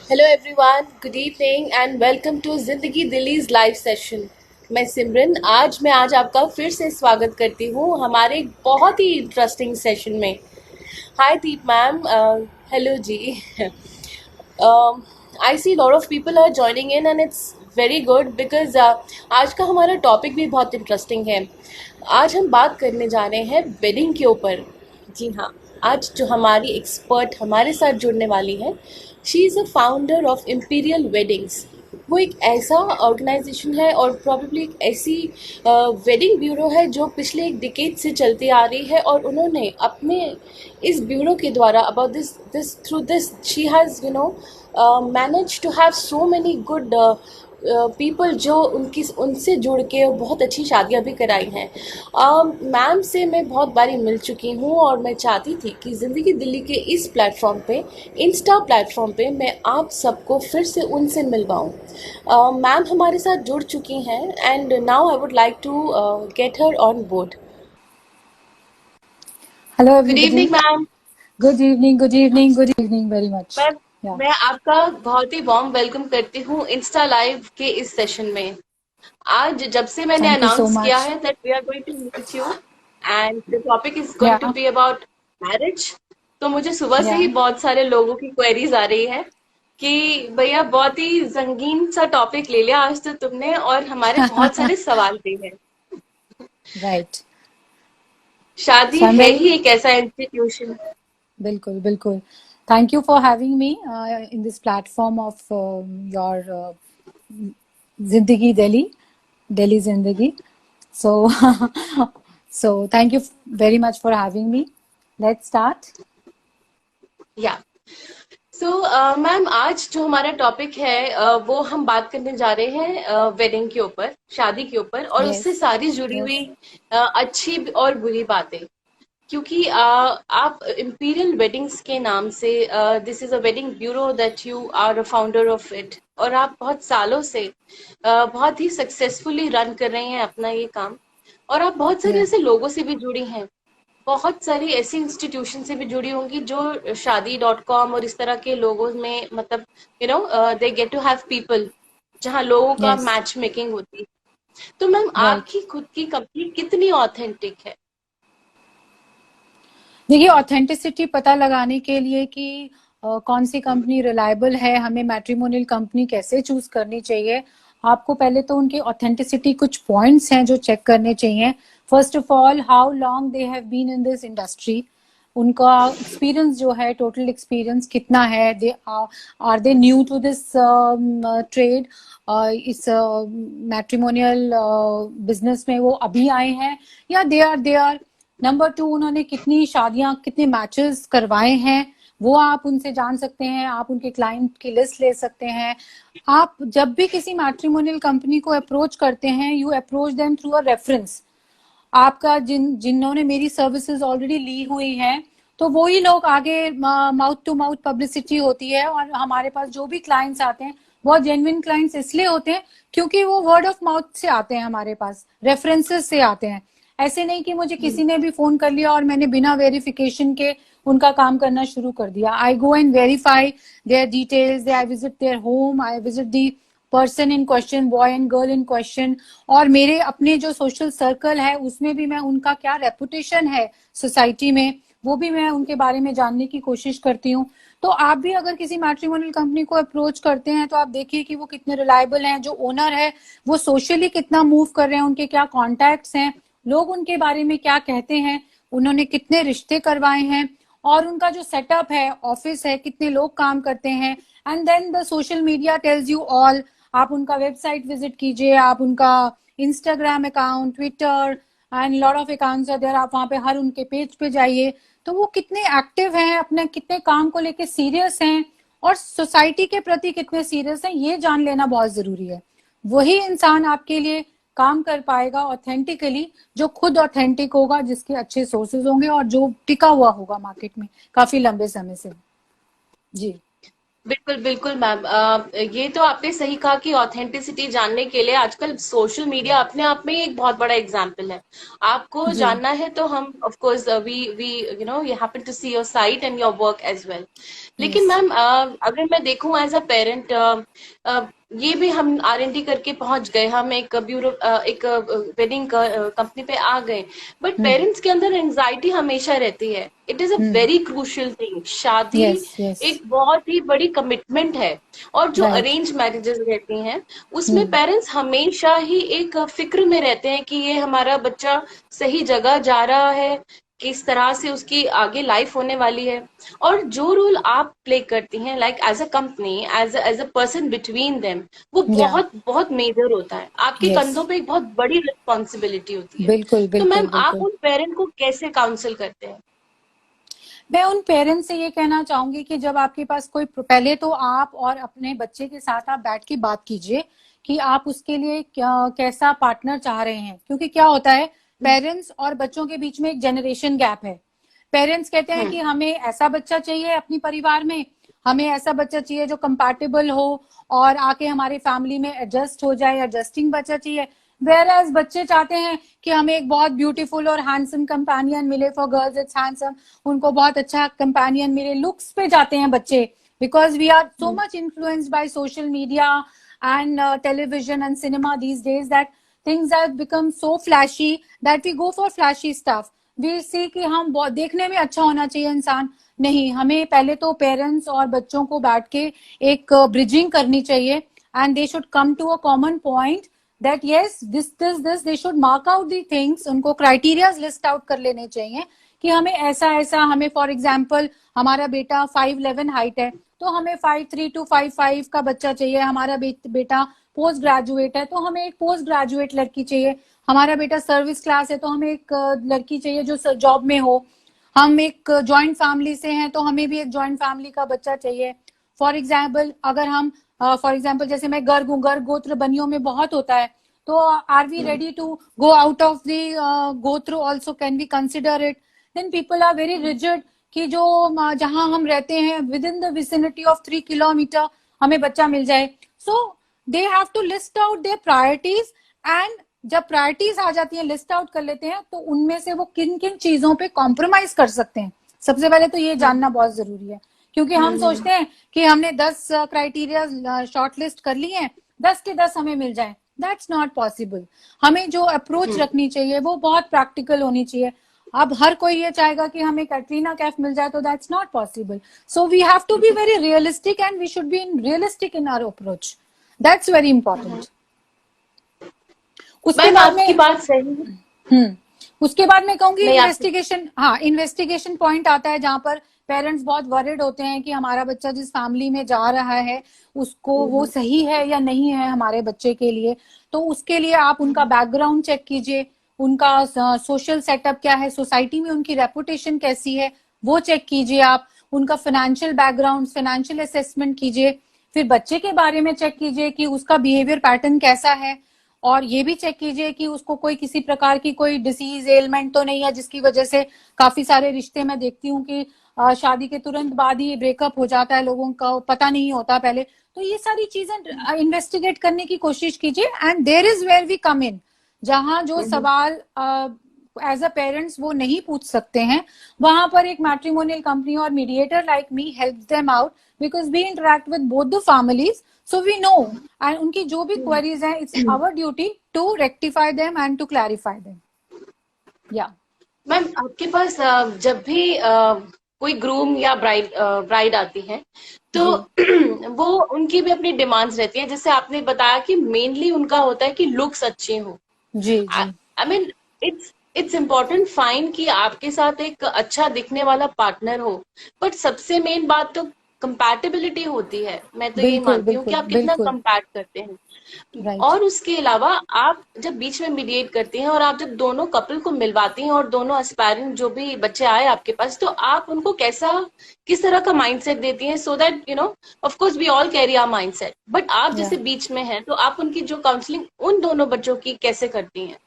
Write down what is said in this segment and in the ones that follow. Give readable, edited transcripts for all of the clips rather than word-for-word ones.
Hello everyone, good evening and welcome to Zindagi Delhi's live session. मैं सिमरन, आज आपका फिर से स्वागत करती हूँ हमारे एक बहुत ही इंटरेस्टिंग सेशन में। Hi Deep ma'am, hello ji. I see lot of people are joining in and it's very good because आज का हमारा टॉपिक भी बहुत इंटरेस्टिंग है। आज हम बात करने जा रहे हैं वेडिंग के ऊपर। जी हाँ, आज जो हमारी एक्सपर्ट हमारे साथ जुड़ने वाली है, she is a founder of imperial weddings. वो एक ऐसा ऑर्गेनाइजेशन है और प्रॉब्ली एक ऐसी वेडिंग ब्यूरो है जो पिछले एक डिकेड से चलती आ रही है, और उन्होंने अपने इस ब्यूरो के द्वारा about this through this she has manage to have so many good people जो उनकी उनसे जुड़ के बहुत अच्छी शादियां भी कराई हैं। मैम से मैं बहुत बारी मिल चुकी हूँ और मैं चाहती थी कि ज़िंदगी दिल्ली के इस प्लेटफॉर्म पे, इंस्टा प्लेटफॉर्म पे, मैं आप सबको फिर से उनसे मिलवाऊँ। मैम हमारे साथ जुड़ चुकी हैं and now I would like to get her on board. Hello, good everybody. Evening ma'am. Good evening, good evening, good evening very much. मैं Yeah, मैं आपका बहुत ही वार्म वेलकम करती हूँ इंस्टा लाइव के इस सेशन में। आज जब से मैंने thank you so अनाउंस किया much. है that we are going to meet you and the topic is going to Yeah, be about marriage, तो मुझे सुबह से ही yeah. बहुत सारे लोगों की क्वेरीज आ रही है कि भैया बहुत ही संगीन सा टॉपिक ले लिया आज तो तुमने, और हमारे बहुत सारे सवाल भी हैं। Right. शादी So I'm है very, ही एक ऐसा institution. bilkul, bilkul. Thank you for having me in this platform of your Zindagi Delhi, Delhi Zindagi. So, so thank you very much for having me. Let's start. या so ma'am, आज जो हमारा topic है वो हम बात करने जा रहे हैं वेडिंग के ऊपर, शादी के ऊपर, और उससे Yes, सारी जुड़ी हुई yes, अच्छी और बुरी बातें। क्योंकि आप इम्पीरियल वेडिंग्स के नाम से, this is a wedding bureau that you are a founder of it, और आप बहुत सालों से बहुत ही सक्सेसफुली रन कर रहे हैं अपना ये काम। और आप बहुत सारे yeah, ऐसे लोगों से भी जुड़ी हैं, बहुत सारी ऐसी इंस्टीट्यूशन से भी जुड़ी होंगी जो शादी डॉट कॉम और इस तरह के लोगों में, मतलब they get to have people, जहाँ लोगों का yes, मैच मेकिंग होती है। तो मैम, right. आपकी खुद की कंपनी कितनी ऑथेंटिक है? देखिए ऑथेंटिसिटी पता लगाने के लिए कि कौन सी कंपनी रिलायबल है, हमें मैट्रिमोनियल कंपनी कैसे चूज करनी चाहिए। आपको पहले तो उनकी ऑथेंटिसिटी कुछ पॉइंट्स हैं जो चेक करने चाहिए। First of all, how long they have been in this industry. उनका एक्सपीरियंस जो है, टोटल एक्सपीरियंस कितना है। They are they new to this trade, इस मैट्रिमोनियल बिजनेस में वो अभी आए हैं, या दे आर नंबर टू, उन्होंने कितनी शादियां, कितने मैचेस करवाए हैं, वो आप उनसे जान सकते हैं। आप उनके क्लाइंट की लिस्ट ले सकते हैं। आप जब भी किसी मैट्रिमोनियल कंपनी को अप्रोच करते हैं, you approach them through a reference. आपका जिन्होंने मेरी सर्विसेज ऑलरेडी ली हुई हैं, तो वो ही लोग आगे, माउथ टू माउथ पब्लिसिटी होती है। और हमारे पास जो भी क्लाइंट्स आते हैं, बहुत जेन्युइन क्लाइंट्स इसलिए होते हैं क्योंकि वो वर्ड ऑफ माउथ से आते हैं, हमारे पास रेफरेंसेस से आते हैं। ऐसे नहीं कि मुझे किसी ने भी फोन कर लिया और मैंने बिना वेरिफिकेशन के उनका काम करना शुरू कर दिया। I go and verify their details, I visit their home, I visit the person in question, boy and girl in question. और मेरे अपने जो सोशल सर्कल है उसमें भी मैं उनका क्या रेपुटेशन है सोसाइटी में, वो भी मैं उनके बारे में जानने की कोशिश करती हूँ। तो आप भी अगर किसी मैट्रिमोनियल कंपनी को अप्रोच करते हैं, तो आप देखिए कि वो कितने रिलायबल हैं, जो ओनर है वो सोशली कितना मूव कर रहे हैं, उनके क्या कॉन्टैक्ट्स हैं, लोग उनके बारे में क्या कहते हैं, उन्होंने कितने रिश्ते करवाए हैं, और उनका जो सेटअप है, ऑफिस है, कितने लोग काम करते हैं। And then the social media tells you all. आप उनका वेबसाइट विजिट कीजिए, आप उनका Instagram account, Twitter and lot of accounts are there, आप वहां पे हर उनके पेज पे जाइए। तो वो कितने एक्टिव हैं, अपने कितने काम को लेके सीरियस हैं, और सोसाइटी के प्रति कितने सीरियस हैं, ये जान लेना बहुत जरूरी है। वही इंसान आपके लिए काम कर पाएगा ऑथेंटिकली, जो खुद ऑथेंटिक होगा, जिसके अच्छे सोर्सेज होंगे और जो टिका हुआ होगा मार्केट में काफी लंबे समय से। जी। बिल्कुल बिल्कुल मैम, ये तो आपने सही कहा कि ऑथेंटिसिटी जानने के लिए आजकल सोशल मीडिया अपने आप में ही एक बहुत बड़ा एग्जाम्पल है। आपको जी। जानना है तो हम of course we you happen to see your site and your work as well. लेकिन यस। मैम, अगर मैं देखूं एज अ पेरेंट, ये भी हम R&D करके पहुंच गए, हम एक ब्यूरो एक वेडिंग कंपनी पे आ गए, बट हम्म। पेरेंट्स के अंदर एंजाइटी हमेशा रहती है। It is a hmm. Very crucial thing. शादी यस यस। एक बहुत ही बड़ी कमिटमेंट है। और जो राइट। अरेंज मैरिजेस रहती हैं, उसमें हम्म। पेरेंट्स हमेशा ही एक फिक्र में रहते हैं कि ये हमारा बच्चा सही जगह जा रहा है, किस तरह से उसकी आगे लाइफ होने वाली है। और जो रोल आप प्ले करती हैं, like as a company, as a person between them, वो या। बहुत बहुत मेजर होता है। आपके यस। कंधों पे एक बहुत बड़ी रिस्पॉन्सिबिलिटी होती है। बिल्कुल तो बिल्कुल मैम, आप बिल्कुल। उन पेरेंट को कैसे काउंसिल करते हैं? मैं उन पेरेंट्स से ये कहना चाहूंगी कि जब आपके पास कोई, पहले तो आप और अपने बच्चे के साथ आप बैठ के बात कीजिए कि आप उसके लिए कैसा पार्टनर चाह रहे हैं, क्योंकि क्या होता है, पेरेंट्स और बच्चों के बीच में एक जनरेशन गैप है। पेरेंट्स कहते हैं कि हम्म। हमें ऐसा बच्चा चाहिए अपनी परिवार में, हमें ऐसा बच्चा चाहिए जो कंपैटिबल हो और आके हमारे फैमिली में एडजस्ट हो जाए, एडजस्टिंग बच्चा चाहिए। वेयर एज बच्चे चाहते हैं कि हमें एक बहुत ब्यूटीफुल और हैंडसम कंपेनियन मिले, फॉर गर्ल्स इट्स हैंडसम, उनको बहुत अच्छा कंपेनियन मिले। लुक्स पे जाते हैं बच्चे, because we are so much influenced by social media and television and cinema these days that things have become so flashy that we go for flashy stuff. We see कि हम देखने में अच्छा होना चाहिए इंसान। नहीं, हमें पहले तो पेरेंट्स और बच्चों को बैठ के एक ब्रिजिंग करनी चाहिए and they should come to a common point that yes, this they should mark out the things, उनको क्राइटेरियाज लिस्ट आउट कर लेने चाहिए कि हमें ऐसा ऐसा, हमें फॉर एग्जाम्पल हमारा बेटा 5'11" हाइट है तो हमें 5'3" to 5'5" का बच्चा चाहिए। हमारा बेटा पोस्ट ग्रेजुएट है तो हमें एक पोस्ट ग्रेजुएट लड़की चाहिए। हमारा बेटा सर्विस क्लास है तो हमें एक लड़की चाहिए जो जॉब में हो। हम एक जॉइंट फैमिली से हैं तो हमें भी एक जॉइंट फैमिली का बच्चा चाहिए। फॉर एग्जाम्पल अगर हम फॉर एग्जाम्पल जैसे मैं गर्ग हूँ, गर्ग गोत्र बनियों में बहुत होता है, तो are we ready to go out of the gotra also, can we consider it? Then people are very rigid कि जो जहां हम रहते हैं within the vicinity of 3 kilometre हमें बच्चा मिल जाए। So they have to list out their priorities, and जब प्रायोरिटीज आ जाती हैं, लिस्ट आउट कर लेते हैं, तो उनमें से वो किन किन चीजों पे कॉम्प्रोमाइज कर सकते हैं, सबसे पहले तो ये जानना बहुत जरूरी है। क्योंकि हम सोचते हैं कि हमने 10 क्राइटेरिया शॉर्ट लिस्ट कर लिए हैं, 10 के 10 हमें मिल जाए, दैट्स नॉट पॉसिबल। हमें जो अप्रोच रखनी चाहिए वो बहुत प्रैक्टिकल होनी चाहिए। अब हर कोई ये चाहेगा कि हमें कैटरीना कैफ मिल जाए, तो that's not possible. So we have to be very realistic and we should be in realistic in our approach. That's very important. उसके मैम, बाद में आपकी बात सही है। हम्म उसके बाद मैं कहूंगी नहीं, आपकी। इन्वेस्टिगेशन। हाँ, इन्वेस्टिगेशन पॉइंट आता है जहां पर पेरेंट्स बहुत वरिड होते हैं कि हमारा बच्चा जिस फैमिली में जा रहा है उसको वो सही है या नहीं है हमारे बच्चे के लिए। तो उसके लिए आप उनका बैकग्राउंड चेक कीजिए, उनका सोशल सेटअप क्या है, सोसाइटी में उनकी रेपुटेशन कैसी है वो चेक कीजिए आप। उनका फाइनेंशियल बैकग्राउंड, फाइनेंशियल असेसमेंट कीजिए। फिर बच्चे के बारे में चेक कीजिए कि उसका बिहेवियर पैटर्न कैसा है। और ये भी चेक कीजिए कि उसको कोई किसी प्रकार की कोई डिसीज एलिमेंट तो नहीं है जिसकी वजह से काफी सारे रिश्ते मैं देखती हूँ कि शादी के तुरंत बाद ही ब्रेकअप हो जाता है, लोगों का पता नहीं होता पहले। तो ये सारी चीजें इन्वेस्टिगेट करने की कोशिश कीजिए, and there is where we come in, जहां जो सवाल एज अ पेरेंट्स वो नहीं पूछ सकते हैं, वहां पर एक मैट्रिमोनियल कंपनी और mediator like me help them out, because we interact with both the families, so we know. And उनकी जो भी क्वेरीज हैं, it's our duty to rectify them and to clarify them. या मैम, आपके पास जब भी कोई ग्रूम या ब्राइड आती है, तो जी वो उनकी भी अपनी डिमांड्स रहती हैं। जैसे आपने बताया कि मेनली उनका होता है कि लुक्स अच्छे हो। जी जी। I mean, it's important fine कि आपके साथ एक अच्छा दिखने वाला पार्टनर हो, बट सबसे मेन बात तो कंपैटिबिलिटी होती है। मैं तो यही बिल्कुल मानती हूँ कि बिल्कुल आप कितना बिल्कुल। कंपैट करते हैं। राइट। और उसके अलावा आप जब बीच में मीडिएट करती हैं और आप जब दोनों कपल को मिलवाती हैं और दोनों एस्पायरिंग जो भी बच्चे आए आपके पास, तो आप उनको किस तरह का माइंडसेट देती हैं, so that of course we all carry our mindset, but आप या जैसे बीच में हैं तो आप उनकी जो काउंसलिंग उन दोनों बच्चों की कैसे करती हैं?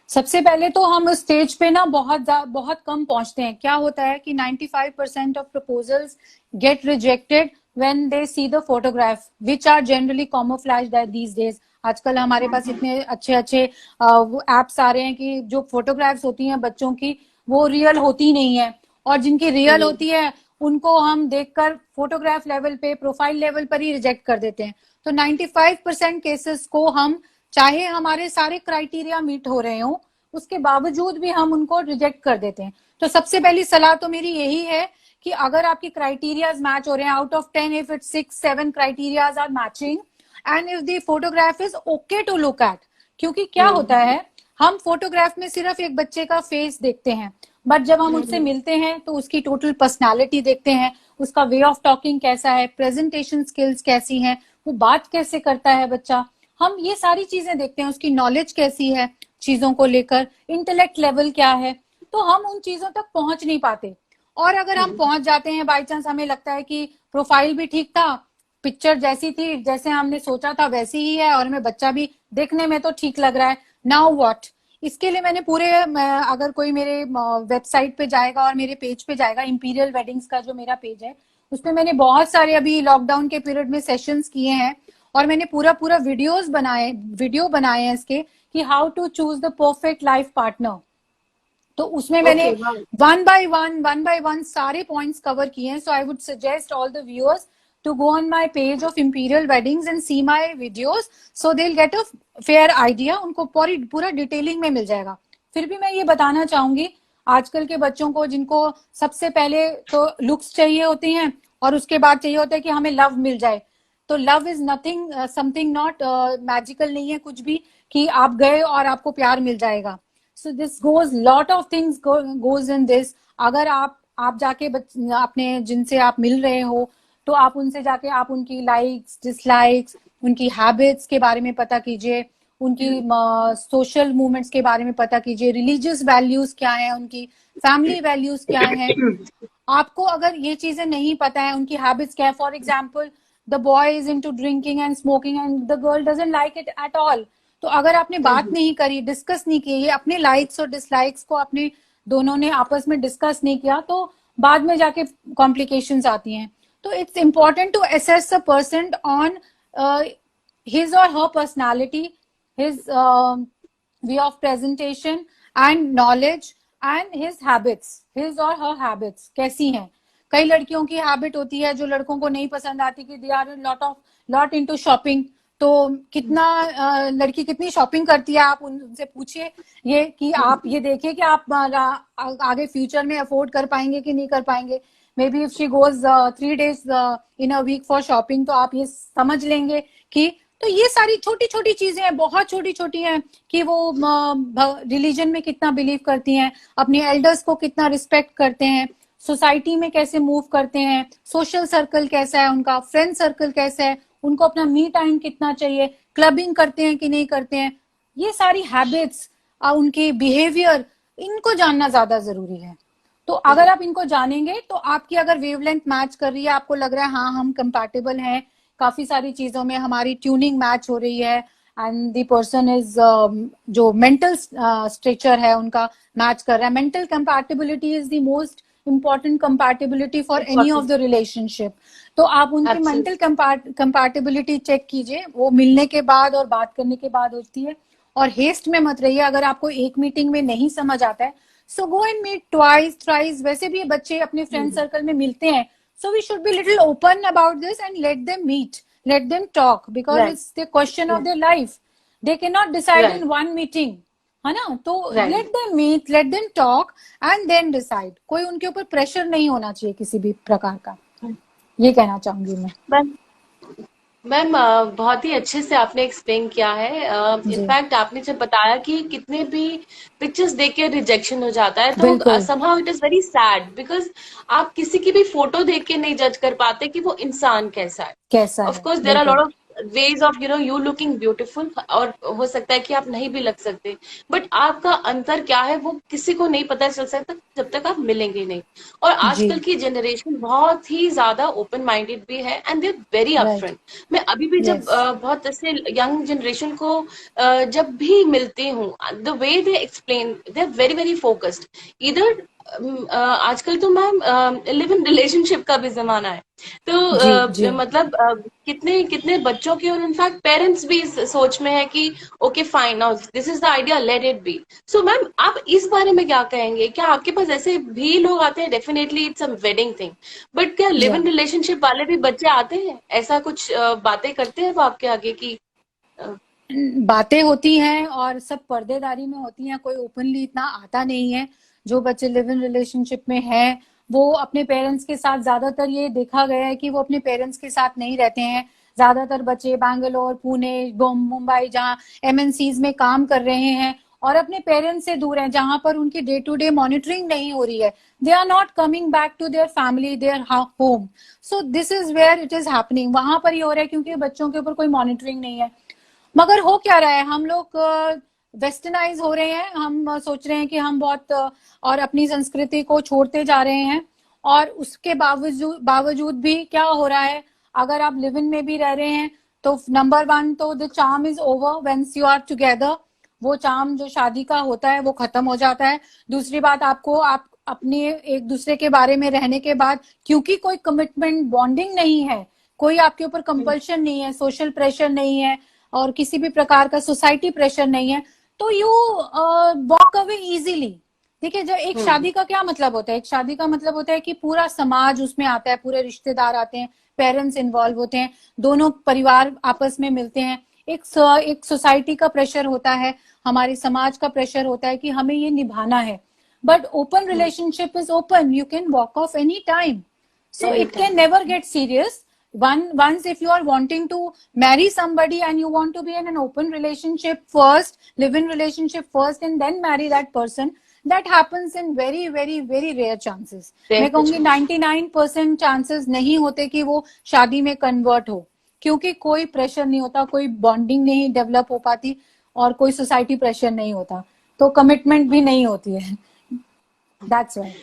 सबसे पहले तो हम स्टेज पे ना बहुत कम पहुंचते हैं। क्या होता है कि 95% of proposals get rejected when they see the photograph which are generally camouflaged at these days. आजकल हमारे पास इतने अच्छे अच्छे एप्स आ रहे हैं कि जो फोटोग्राफ्स होती हैं बच्चों की वो रियल होती नहीं है, और जिनकी रियल होती है उनको हम देखकर फोटोग्राफ लेवल पे, प्रोफाइल लेवल पर ही रिजेक्ट कर देते हैं। तो 95% केसेस को हम, चाहे हमारे सारे क्राइटेरिया मीट हो रहे हो, उसके बावजूद भी हम उनको रिजेक्ट कर देते हैं। तो सबसे पहली सलाह तो मेरी यही है कि अगर आपकी क्राइटेरियाज मैच हो रहे हैं, out of 10 if it 6-7 criterias are matching and if the photograph is okay to look at, क्योंकि क्या होता है, हम फोटोग्राफ में सिर्फ एक बच्चे का फेस देखते हैं, बट जब हम उससे मिलते हैं तो उसकी टोटल पर्सनालिटी देखते हैं, उसका वे ऑफ टॉकिंग कैसा है, प्रेजेंटेशन स्किल्स कैसी हैं, वो बात कैसे करता है बच्चा, हम ये सारी चीजें देखते हैं, उसकी नॉलेज कैसी है चीजों को लेकर, इंटेलेक्ट लेवल क्या है। तो हम उन चीजों तक पहुंच नहीं पाते, और अगर हम पहुंच जाते हैं, बाई चांस हमें लगता है कि प्रोफाइल भी ठीक था, पिक्चर जैसी थी, जैसे हमने सोचा था वैसी ही है, और हमें बच्चा भी देखने में तो ठीक लग रहा है, नाउ व्हाट। इसके लिए मैंने पूरे, अगर कोई मेरे वेबसाइट पे जाएगा और मेरे पेज पे जाएगा, इंपीरियल वेडिंग्स का जो मेरा पेज है, उसमें मैंने बहुत सारे अभी लॉकडाउन के पीरियड में सेशंस किए हैं, और मैंने पूरा वीडियो बनाए हैं इसके कि how to choose the perfect life partner. तो उसमें मैंने वन बाय वन सारे पॉइंट्स कवर किए हैं। So I would suggest all the viewers to go on my page of Imperial Weddings and see my videos, so they'll get a fair idea, उनको पूरा detailing में मिल जाएगा। फिर भी मैं ये बताना चाहूंगी आजकल के बच्चों को, जिनको सबसे पहले तो लुक्स चाहिए होती हैं और उसके बाद चाहिए होता है कि हमें लव मिल जाए, तो love is nothing, something not magical नहीं है कुछ भी कि आप गए और आपको प्यार मिल जाएगा। So this goes, lot of things goes in this. अगर आप जाके अपने जिनसे आप मिल रहे हो तो आप उनसे जाके आप उनकी लाइक्स, डिसलाइक्स, उनकी हैबिट्स के बारे में पता कीजिए, उनकी सोशल मूवमेंट्स के बारे में पता कीजिए, रिलीजियस वैल्यूज क्या है उनकी, फैमिली वैल्यूज क्या है। आपको अगर ये चीजें नहीं पता है, उनकी हैबिट्स क्या है, for example the boy is into drinking and smoking and the girl doesn't like it at all, तो अगर आपने बात नहीं करी, डिस्कस नहीं की, ये अपने लाइक्स और डिसलाइक्स को आपने दोनों ने आपस में डिस्कस नहीं किया, तो बाद में जाके कॉम्प्लिकेशंस आती हैं। So it's important to assess a person on his or her personality, his way of presentation and knowledge and his habits, his or her habits कैसी हैं। कई लड़कियों की हैबिट होती है जो लड़कों को नहीं पसंद आती कि they are lot into shopping, तो कितना लड़की कितनी शॉपिंग करती है, आप उनसे पूछिए ये कि आप ये देखिए कि आप आगे फ्यूचर में अफोर्ड कर पाएंगे कि नहीं कर पाएंगे। Maybe if she goes 3 days in a week for shopping, तो आप ये समझ लेंगे कि, तो ये सारी छोटी छोटी चीजें हैं, बहुत छोटी छोटी हैं कि वो रिलीजन में कितना बिलीव करती हैं, अपने एल्डर्स को कितना रिस्पेक्ट करते हैं, सोसाइटी में कैसे मूव करते हैं, सोशल सर्कल कैसा है उनका, फ्रेंड सर्कल कैसा है, उनको अपना मी टाइम कितना चाहिए, क्लबिंग करते हैं कि नहीं करते हैं, ये सारी हैबिट्स, उनके बिहेवियर, इनको जानना ज्यादा जरूरी है। तो अगर आप इनको जानेंगे तो आपकी अगर वेवलेंथ मैच कर रही है, आपको लग रहा है हाँ हम कंपैटिबल हैं, काफी सारी चीजों में हमारी ट्यूनिंग मैच हो रही है, एंड द पर्सन इज, जो मेंटल स्ट्रक्चर है उनका मैच कर रहा है, mental compatibility is the most important compatibility for any of the relationship. तो आप उनकी मेंटल कंपैटिबिलिटी चेक कीजिए, वो मिलने के बाद और बात करने के बाद होती है, और हेस्ट में मत रहिए। अगर आपको एक मीटिंग में नहीं समझ आता है, so go and meet twice, thrice, वैसे भी बच्चे अपने फ्रेंड सर्कल में मिलते हैं, so we should be little open about this and let them meet, let them talk, because it's the question of their life, they cannot decide in one meeting, है ना। तो let them meet, let them talk and then decide। कोई उनके ऊपर pressure नहीं होना चाहिए किसी भी प्रकार का, ये कहना चाहूंगी मैं। मैम बहुत ही अच्छे से आपने एक्सप्लेन किया है। इनफैक्ट आपने जब बताया कि कितने भी पिक्चर्स देख के रिजेक्शन हो जाता है, तो somehow it is very sad, because आप किसी की भी फोटो देख के नहीं जज कर पाते कि वो इंसान कैसा है। Of course there are lot of ways of you looking beautiful, और हो सकता है कि आप नहीं भी लग सकते, बट आपका अंतर क्या है वो किसी को नहीं पता चल सकता जब तक आप मिलेंगे नहीं। और आजकल की जनरेशन बहुत ही ज्यादा ओपन माइंडेड भी है, and they are very upfront. मैं अभी भी जब बहुत ऐसे यंग जनरेशन को जब भी मिलती हूँ, the way they explain, they are very very focused. इधर आजकल तो मैम लिव इन रिलेशनशिप का भी जमाना है। तो जी जी। मतलब कितने कितने बच्चों के और इनफैक्ट पेरेंट्स भी इस सोच में है कि okay fine, now this is the idea, let it be. So ma'am आप इस बारे में क्या कहेंगे? क्या आपके पास ऐसे भी लोग आते हैं? Definitely it's a wedding thing, but क्या लिव या इन रिलेशनशिप वाले भी बच्चे आते हैं? ऐसा कुछ बातें करते हैं वो आपके आगे की? बातें होती हैं और सब पर्देदारी में होती हैं, कोई ओपनली इतना आता नहीं है। जो बच्चे लिव इन रिलेशनशिप में हैं वो अपने पेरेंट्स के साथ, ज्यादातर ये देखा गया है कि वो अपने पेरेंट्स के साथ नहीं रहते हैं। ज्यादातर बच्चे बैंगलोर, पुणे, मुंबई, जहाँ एमएनसीज में काम कर रहे हैं और अपने पेरेंट्स से दूर हैं, जहां पर उनकी डे टू डे मॉनिटरिंग नहीं हो रही है। They are not coming back to their family, their home. So this is where it is happening, वहां पर ही हो रहा है क्योंकि बच्चों के ऊपर कोई मॉनिटरिंग नहीं है। मगर हो क्या रहा है, हम लोग वेस्टर्नाइज हो रहे हैं। हम सोच रहे हैं कि हम बहुत और अपनी संस्कृति को छोड़ते जा रहे हैं। और उसके बावजूद बावजूद भी क्या हो रहा है, अगर आप लिव इन में भी रह रहे हैं तो नंबर वन तो the charm is over whence you are together. वो चार्म जो शादी का होता है वो खत्म हो जाता है। दूसरी बात, आपको आप अपने एक दूसरे के बारे में रहने के बाद, क्योंकि कोई कमिटमेंट बॉन्डिंग नहीं है, कोई आपके ऊपर कंपल्शन नहीं है, सोशल प्रेशर नहीं है और किसी भी प्रकार का सोसाइटी प्रेशर नहीं है, तो यू वॉक अवे इजीली। ठीक है, जब एक हम्म। शादी का क्या मतलब होता है, एक शादी का मतलब होता है कि पूरा समाज उसमें आता है, पूरे रिश्तेदार आते हैं, पेरेंट्स इन्वॉल्व होते हैं, दोनों परिवार आपस में मिलते हैं। एक सोसाइटी का प्रेशर होता है, हमारे समाज का प्रेशर होता है कि हमें ये निभाना है। But open relationship is open, you can walk off any time. So any it can time. never get serious. Once if you are wanting to marry somebody and you want to be in an open relationship first, live in relationship first and then marry that person, that happens in very very very rare chances. मैं rare कहूंगी chance. 99% chances नहीं होते कि वो शादी में convert हो, क्योंकि कोई प्रेशर नहीं होता, कोई बॉन्डिंग नहीं डेवलप हो पाती और कोई सोसाइटी प्रेशर नहीं होता, तो कमिटमेंट भी नहीं होती है। That's why.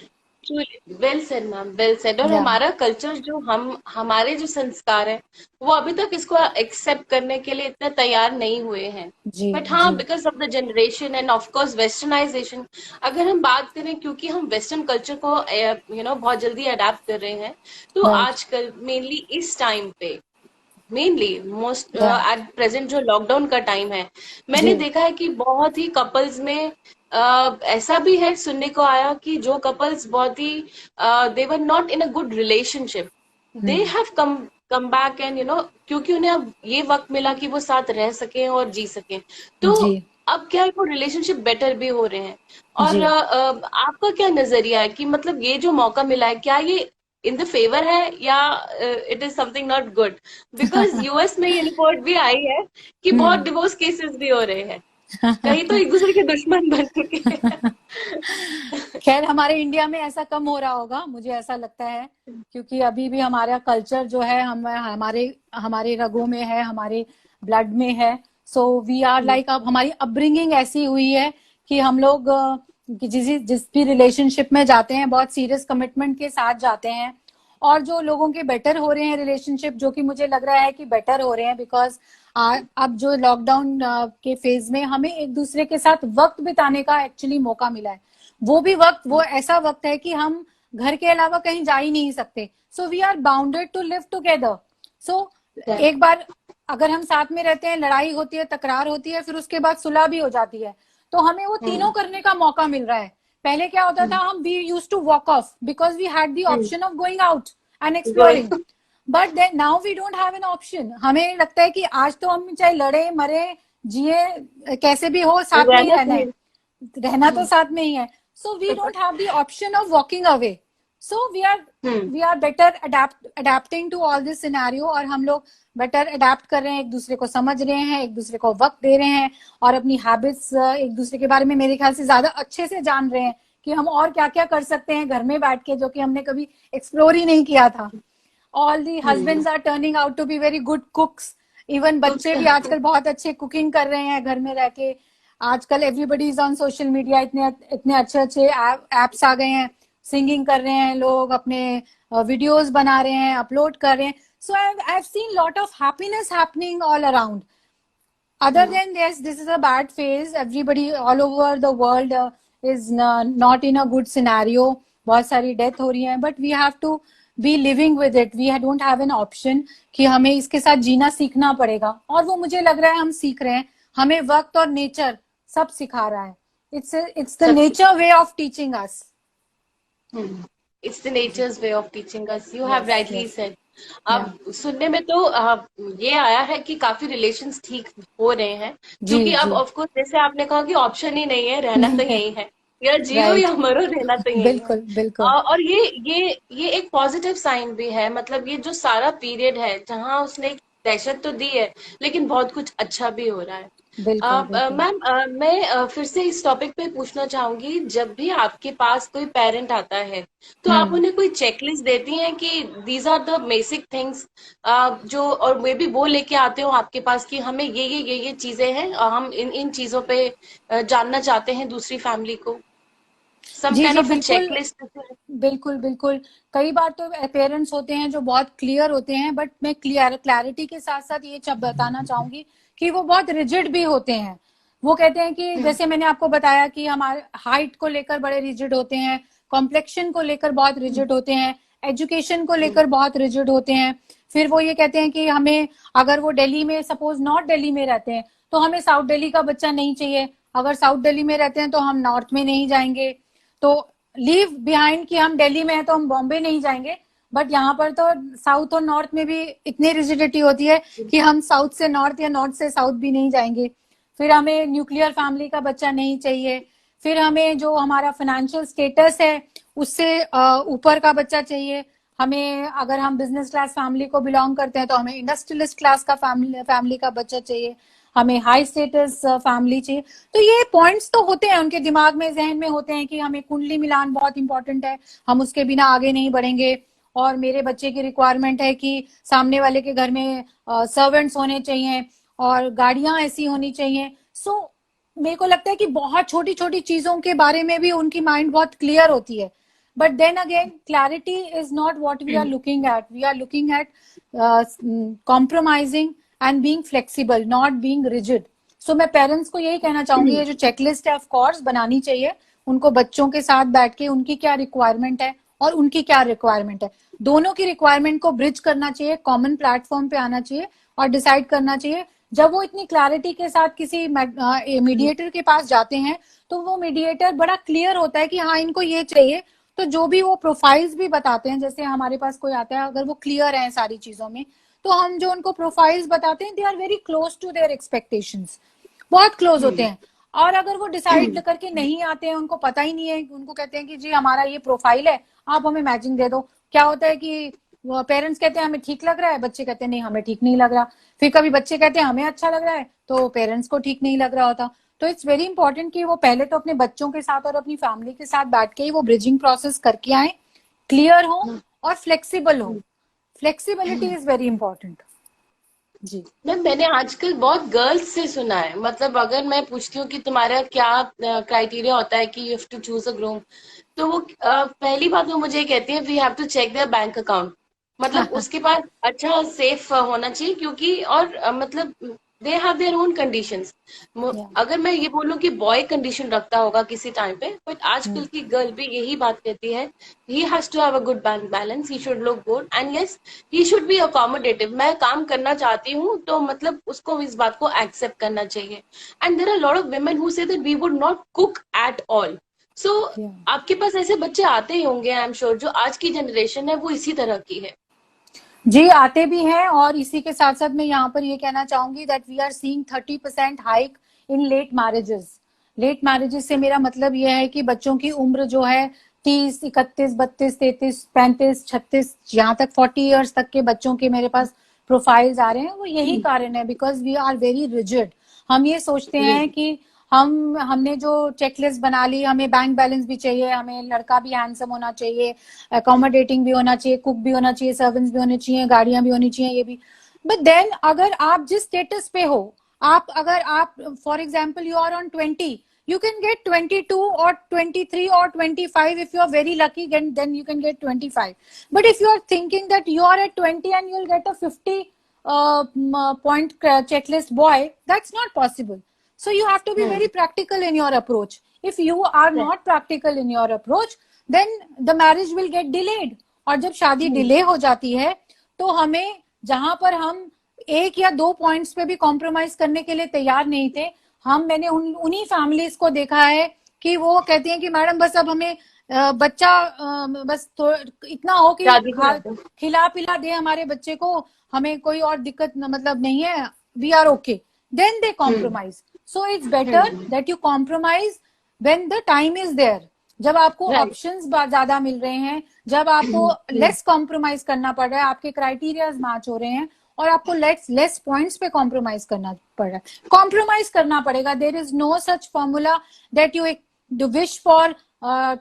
Well said ma'am, well said. और या हमारा कल्चर जो हम हमारे जो संस्कार है वो अभी तक इसको एक्सेप्ट करने के लिए इतना तैयार नहीं हुए हैं। जी बट हाँ, जी। Because of the generation and of course westernisation, अगर हम बात करें, क्योंकि हम वेस्टर्न कल्चर को बहुत जल्दी अडेप्ट कर रहे हैं, तो राइट। आजकल मेनली इस टाइम पे, मेनली मोस्ट या एट प्रेजेंट जो लॉकडाउन का टाइम है, मैंने जी। देखा है कि बहुत ही कपल्स में ऐसा भी है, सुनने को आया कि जो कपल्स बहुत ही they were not in a good relationship, they hmm. Have come back and क्योंकि उन्हें अब ये वक्त मिला कि वो साथ रह सकें और जी सकें, तो जी अब क्या है, वो रिलेशनशिप बेटर भी हो रहे हैं। और जी। आपका क्या नजरिया है कि मतलब ये जो मौका मिला है, क्या ये इन द फेवर है या it is something not good? Because US में ये रिपोर्ट भी आई है कि बहुत हम्म। डिवोर्स केसेस भी हो रहे हैं, कहीं तो एक दूसरे के दुश्मन बन चुके हैं। खैर हमारे इंडिया में ऐसा कम हो रहा होगा, मुझे ऐसा लगता है, क्योंकि अभी भी हमारा कल्चर जो है हम हमारे हमारे रगों में है, हमारे ब्लड में है। सो वी आर लाइक, अब हमारी अपब्रिंगिंग ऐसी हुई है कि हम लोग कि जिस जिस भी रिलेशनशिप में जाते हैं बहुत सीरियस कमिटमेंट के साथ जाते हैं। और जो लोगों के बेटर हो रहे हैं रिलेशनशिप, जो कि मुझे लग रहा है कि बेटर हो रहे हैं, बिकॉज अब जो लॉकडाउन के फेज में हमें एक दूसरे के साथ वक्त बिताने का एक्चुअली मौका मिला है। वो भी वक्त, वो ऐसा वक्त है कि हम घर के अलावा कहीं जा ही नहीं सकते। So we are bounded to live together. So एक बार अगर हम साथ में रहते हैं, लड़ाई होती है, तकरार होती है, फिर उसके बाद सुलह भी हो जाती है, तो हमें वो तीनों करने का मौका मिल रहा है। पहले क्या होता था, हम we use to walk off because we had the option of going out and exploring. But then now we don't have an option. हमें लगता है कि आज तो हम चाहे लड़े मरे जिए कैसे भी हो, साथ में ही रहना रहना है, चाहिए। रहना तो साथ में ही है। So we don't have the option of walking away. So we are better adapting to all this scenario, और हम लोग बेटर अडेप्ट कर रहे हैं, एक दूसरे को समझ रहे हैं, एक दूसरे को वक्त दे रहे हैं, और अपनी हैबिट्स एक दूसरे के बारे में मेरे ख्याल से ज्यादा अच्छे से जान रहे हैं कि हम और क्या क्या कर सकते हैं घर में बैठ के, जो कि हमने कभी एक्सप्लोर ही नहीं किया था। All the husbands are turning out to be very good cooks. Even बच्चे भी आजकल बहुत अच्छे कुकिंग कर रहे हैं घर में रह के। आजकल everybody is on social media, इतने इतने अच्छे अच्छे एप्स आ गए हैं, सिंगिंग कर रहे हैं लोग, अपने वीडियोस बना रहे हैं, अपलोड कर रहे हैं। So I have seen lot of happiness happening all around. Other than this is a bad phase. Everybody all over the world is not in a good scenario, बहुत सारी डेथ हो रही है, but we have to be living with it, we don't have an option कि हमें इसके साथ जीना सीखना पड़ेगा, और वो मुझे लग रहा है हम सीख रहे हैं, हमें वक्त और नेचर सब सिखा रहा है. It's the nature way of teaching us. It's the nature's way of teaching us. You have rightly yes. said. अब सुनने में तो ये आया है कि काफी रिलेशंस ठीक हो रहे हैं, क्योंकि अब ऑफ कोर्स जैसे आपने कहा कि ऑप्शन ही नहीं है, रहना तो यही है, या जियो या मरो, रहना तो यही बिल्कुल है. बिल्कुल. और ये एक पॉजिटिव साइन भी है. मतलब ये जो सारा पीरियड है जहाँ उसने एक दहशत तो दी है, लेकिन बहुत कुछ अच्छा भी हो रहा है. मैम, मैं फिर से इस टॉपिक पे पूछना चाहूंगी, जब भी आपके पास कोई पेरेंट आता है तो आप उन्हें कोई चेकलिस्ट देती हैं कि these are the basic things जो, और वे भी वो लेके आते हो आपके पास कि हमें ये चीजें हैं, हम इन चीजों पे जानना चाहते हैं दूसरी फैमिली को, सम जी काइंड जी ऑफ अ बिल्कुल चेकलिस्ट? बिल्कुल बिल्कुल. कई बार तो पेरेंट्स होते हैं जो बहुत क्लियर होते हैं, बट मैं क्लैरिटी के साथ साथ ये बताना चाहूंगी कि वो बहुत रिजिड भी होते हैं. वो कहते हैं कि जैसे मैंने आपको बताया कि हमारे हाइट को लेकर बड़े रिजिड होते हैं, कॉम्प्लेक्शन को लेकर बहुत रिजिड होते हैं, एजुकेशन को लेकर बहुत रिजिड होते हैं. फिर वो ये कहते हैं कि हमें, अगर वो दिल्ली में, सपोज नॉर्थ दिल्ली में रहते हैं, तो हमें साउथ दिल्ली का बच्चा नहीं चाहिए. अगर साउथ दिल्ली में रहते हैं तो हम नॉर्थ में नहीं जाएंगे. तो लीव बिहाइंड कि हम दिल्ली में है तो हम बॉम्बे नहीं जाएंगे, बट यहाँ पर तो साउथ और नॉर्थ में भी इतनी रिजिडिटी होती है कि हम साउथ से नॉर्थ या नॉर्थ से साउथ भी नहीं जाएंगे. फिर हमें न्यूक्लियर फैमिली का बच्चा नहीं चाहिए. फिर हमें जो हमारा फाइनेंशियल स्टेटस है उससे ऊपर का बच्चा चाहिए. हमें, अगर हम बिजनेस क्लास फैमिली को बिलोंग करते हैं तो हमें इंडस्ट्रियलिस्ट क्लास का फैमिली का बच्चा चाहिए. हमें हाई स्टेटस फैमिली चाहिए. तो ये पॉइंट्स तो होते हैं उनके दिमाग में, जहन में होते हैं कि हमें कुंडली मिलान बहुत इंपॉर्टेंट है, हम उसके बिना आगे नहीं बढ़ेंगे. और मेरे बच्चे की रिक्वायरमेंट है कि सामने वाले के घर में सर्वेंट्स होने चाहिए और गाड़ियां ऐसी होनी चाहिए. सो मेरे को लगता है कि बहुत छोटी छोटी चीजों के बारे में भी उनकी माइंड बहुत क्लियर होती है. But then again, clarity is not what we are looking at. We are looking at compromising and being flexible, not being rigid. So मैं पेरेंट्स को यही कहना चाहूंगी, ये जो चेकलिस्ट है ऑफ कोर्स बनानी चाहिए उनको, बच्चों के साथ बैठ के उनकी क्या रिक्वायरमेंट है और उनकी क्या रिक्वायरमेंट है, दोनों की रिक्वायरमेंट को ब्रिज करना चाहिए, कॉमन प्लेटफॉर्म पे आना चाहिए और डिसाइड करना चाहिए. जब वो इतनी क्लैरिटी के साथ किसी मीडिएटर के पास जाते हैं तो वो मीडिएटर बड़ा क्लियर होता है कि हाँ इनको ये चाहिए. तो जो भी वो प्रोफाइल्स भी बताते हैं, जैसे हमारे पास कोई आता है, अगर वो क्लियर है सारी चीजों में, तो हम जो उनको प्रोफाइल्स बताते हैं, they are very close to their expectations, बहुत क्लोज होते हैं. और अगर वो डिसाइड करके नहीं आते हैं, उनको पता ही नहीं है, उनको कहते हैं कि जी हमारा ये प्रोफाइल है, आप हमें मैचिंग दे दो, क्या होता है कि पेरेंट्स कहते हैं हमें ठीक लग रहा है, बच्चे कहते हैं नहीं हमें ठीक नहीं लग रहा. फिर कभी बच्चे कहते हैं हमें अच्छा लग रहा है तो पेरेंट्स को ठीक नहीं लग रहा होता. तो इट्स वेरी इंपॉर्टेंट कि वो पहले तो अपने बच्चों के साथ और अपनी फैमिली के साथ बैठ के ही वो ब्रिजिंग प्रोसेस करके आए, क्लियर हो और फ्लेक्सिबल हो. Flexibility is very important. जी मैम, मैंने आजकल बहुत गर्ल्स से सुना है, मतलब अगर मैं पूछती हूँ कि तुम्हारा क्या क्राइटेरिया होता है कि you have to choose a groom, तो वो पहली बात वो मुझे कहती है we have to check their bank account. मतलब उसके पास अच्छा सेफ होना चाहिए, क्योंकि और मतलब they have their own conditions. अगर मैं ये बोलूं कि बॉय कंडीशन रखता होगा किसी टाइम पे, बट आजकल की गर्ल भी यही बात कहती है, he has to have a good bank balance, he should look good and yes he should be accommodative. मैं काम करना चाहती हूँ तो मतलब उसको इस बात को एक्सेप्ट करना चाहिए. And there are lot of women who say that we would not cook at all. So आपके पास ऐसे बच्चे आते ही होंगे, आई एम श्योर, जो आज की जनरेशन है वो इसी तरह की है. जी आते भी हैं. और इसी के साथ साथ मैं यहाँ पर ये कहना चाहूंगी that we are seeing 30% hike in late marriages. Late marriages से मेरा मतलब ये है कि बच्चों की उम्र जो है 30, 31, 32, 33, 35, 36, यहाँ तक 40 ईयर्स तक के बच्चों के मेरे पास प्रोफाइल्स आ रहे हैं. वो यही कारण है, because we are very rigid. हम ये सोचते हैं कि हमने जो चेकलिस्ट बना ली, हमें बैंक बैलेंस भी चाहिए, हमें लड़का भी हैंडसम होना चाहिए, अकोमोडेटिंग भी होना चाहिए, कुक भी होना चाहिए, सर्वेंट्स भी होने चाहिए, गाड़ियां भी होनी चाहिए, ये भी. बट देन अगर आप जिस स्टेटस पे हो, अगर आप for example you are on 20, you can get 22 or 23 or 25. If you are very lucky, then you can get 25. But if you are thinking that you are at 20 and you'll get a 50 point checklist boy, that's not possible. So you have to be very practical in your approach. If you are not practical in your approach, then the marriage will get delayed. और जब शादी delay हो जाती है तो हमें जहां पर हम एक या दो पॉइंट्स पे भी कॉम्प्रोमाइज करने के लिए तैयार नहीं थे, मैंने उन्हीं फैमिलीज को देखा है कि वो कहती हैं कि मैडम बस अब हमें बच्चा बस तो इतना हो कि खिला पिला दे हमारे बच्चे को, हमें कोई और दिक्कत मतलब नहीं है, we are okay, then they compromise. So it's better that you compromise when the time is there, जब आपको ऑप्शंस ज्यादा मिल रहे हैं, जब आपको लेस कॉम्प्रोमाइज करना पड़ रहा है, आपके क्राइटेरियाज मैच हो रहे हैं और आपको लेस पॉइंट्स पे कॉम्प्रोमाइज करना पड़ रहा है. कॉम्प्रोमाइज करना पड़ेगा. There is no such formula that you wish for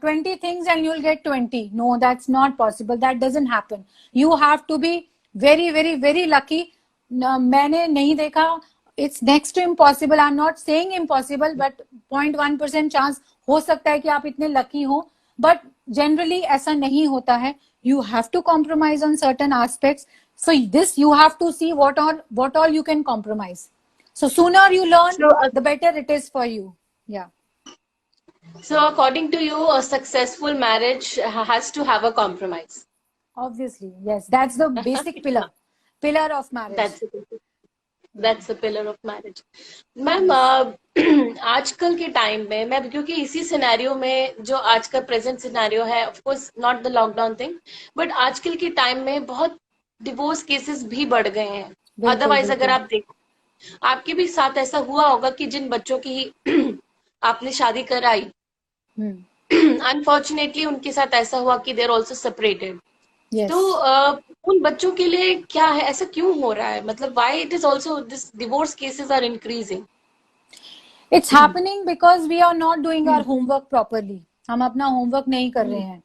20 things and you'll get 20. No, that's not possible. That doesn't happen. You have to be very, very, very lucky. मैंने नहीं देखा. It's next to impossible. I'm not saying impossible, but 0.1% chance हो सकता है कि आप इतने lucky हो. But generally ऐसा नहीं होता है. You have to compromise on certain aspects. So this you have to see what all you can compromise. So sooner you learn, the better it is for you. Yeah. So according to you, a successful marriage has to have a compromise. Obviously, yes. That's the basic pillar of marriage. That's the pillar of marriage. Ma'am आजकल के time में मैं क्योंकि इसी scenario में जो आज का प्रेजेंट सिनेरियो है, of course not the lockdown thing, but आजकल के टाइम में बहुत डिवोर्स केसेस भी बढ़ गए हैं. अदरवाइज अगर आप देखो, आपके भी साथ ऐसा हुआ होगा कि जिन बच्चों की आपने शादी कराई, अनफॉर्चुनेटली उनके साथ ऐसा हुआ कि देर ऑल्सो सेपरेटेड. तो उन बच्चों के लिए क्या है, ऐसा क्यों हो रहा है, मतलब why it is also this divorce cases are increasing? It's happening because we are not doing our homework properly. हम अपना होमवर्क नहीं कर रहे हैं.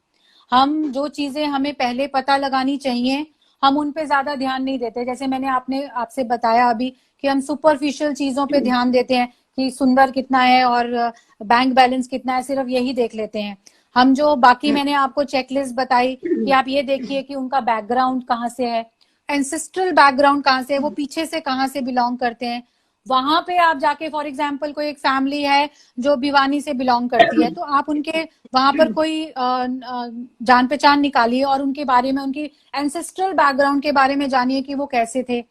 हम जो चीजें हमें पहले पता लगानी चाहिए, हम उन पे ज्यादा ध्यान नहीं देते. जैसे मैंने आपसे बताया अभी कि हम सुपरफिशियल चीजों पे ध्यान देते हैं कि सुंदर कितना है और बैंक बैलेंस कितना है, सिर्फ यही देख लेते हैं. हम जो बाकी मैंने आपको चेकलिस्ट बताई कि आप ये देखिए कि उनका बैकग्राउंड कहाँ से है, एंसेस्ट्रल बैकग्राउंड कहाँ से है, वो पीछे से कहाँ से बिलोंग करते हैं. वहां पे आप जाके फॉर एग्जाम्पल कोई एक फैमिली है जो भिवानी से बिलोंग करती है, तो आप उनके वहां पर कोई जान पहचान निकालिए और उनके बारे में, उनकी एंसेस्ट्रल बैकग्राउंड के बारे में जानिए कि वो कैसे थे.